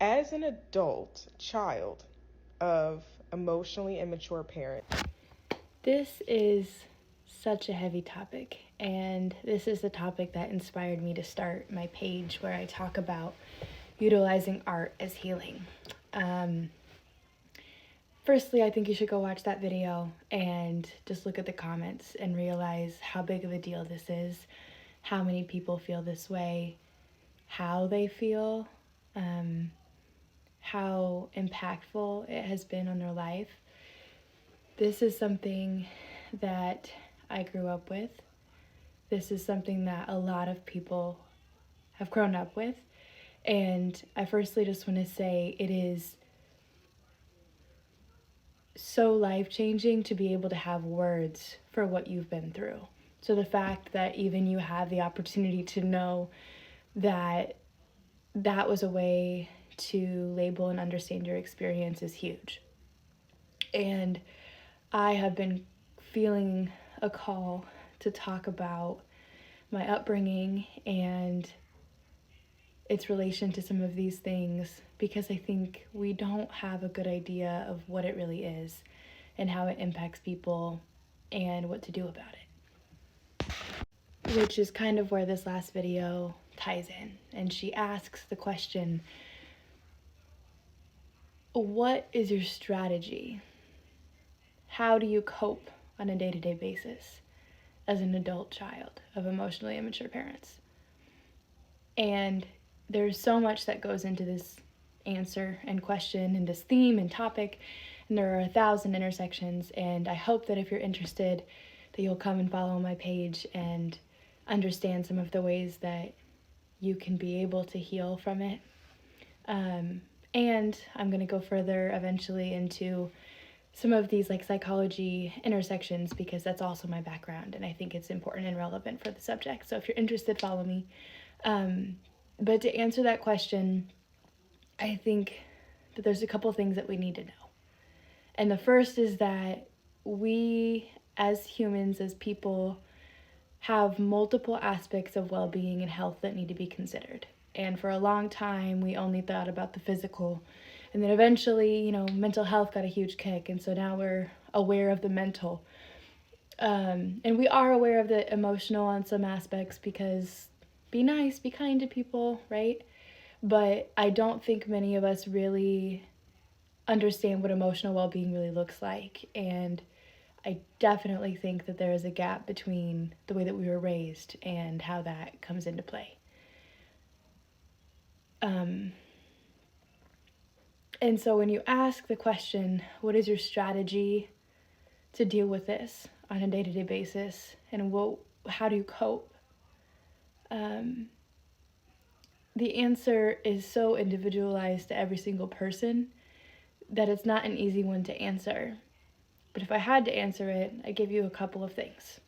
As an adult child of emotionally immature parents. This is such a heavy topic, and this is the topic that inspired me to start my page where I talk about utilizing art as healing. Firstly, I think you should go watch that video and just look at the comments and realize how big of a deal this is, how many people feel this way, how they feel, how impactful it has been on their life. This is something that I grew up with. This is something that a lot of people have grown up with. And I firstly just want to say it is so life-changing to be able to have words for what you've been through. So the fact that even you have the opportunity to know that that was a way to label and understand your experience is huge. And I have been feeling a call to talk about my upbringing and its relation to some of these things because I think we don't have a good idea of what it really is and how it impacts people and what to do about it. Which is kind of where this last video ties in. And she asks the question, what is your strategy? How do you cope on a day-to-day basis as an adult child of emotionally immature parents? And there's so much that goes into this answer and question and this theme and topic, and there are 1,000 intersections, and I hope that if you're interested that you'll come and follow my page and understand some of the ways that you can be able to heal from it. And I'm going to go further eventually into some of these like psychology intersections because that's also my background and I think it's important and relevant for the subject. So if you're interested, follow me. But to answer that question, I think that there's a couple things that we need to know. And the first is that we as humans, as people, have multiple aspects of well-being and health that need to be considered. And for a long time, we only thought about the physical. And then eventually, mental health got a huge kick. And so now we're aware of the mental. And we are aware of the emotional on some aspects because be nice, be kind to people, right? But I don't think many of us really understand what emotional well-being really looks like. And I definitely think that there is a gap between the way that we were raised and how that comes into play. And so when you ask the question, what is your strategy to deal with this on a day-to-day basis, and how do you cope? The answer is so individualized to every single person that it's not an easy one to answer. But if I had to answer it, I give you a couple of things.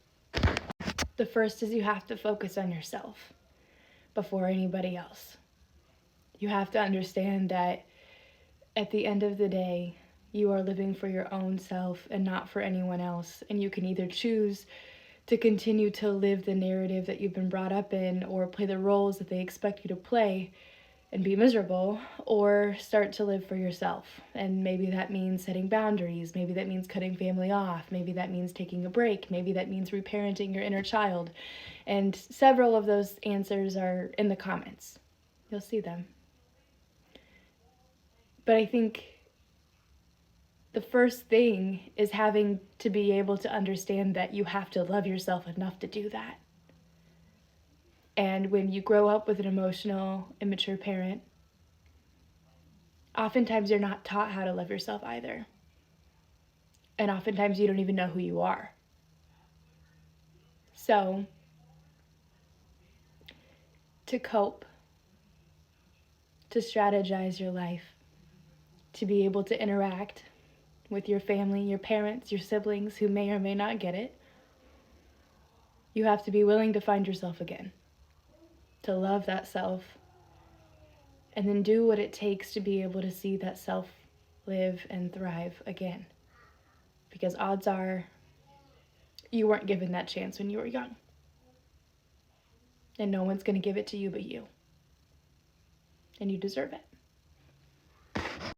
The first is you have to focus on yourself before anybody else. You have to understand that at the end of the day, you are living for your own self and not for anyone else. And you can either choose to continue to live the narrative that you've been brought up in or play the roles that they expect you to play and be miserable, or start to live for yourself. And maybe that means setting boundaries. Maybe that means cutting family off. Maybe that means taking a break. Maybe that means reparenting your inner child. And several of those answers are in the comments. You'll see them. But I think the first thing is having to be able to understand that you have to love yourself enough to do that. And when you grow up with an emotional, immature parent, oftentimes you're not taught how to love yourself either. And oftentimes you don't even know who you are. So, to cope, to strategize your life, to be able to interact with your family, your parents, your siblings who may or may not get it, you have to be willing to find yourself again, to love that self, and then do what it takes to be able to see that self live and thrive again. Because odds are you weren't given that chance when you were young. And no one's going to give it to you but you. And you deserve it.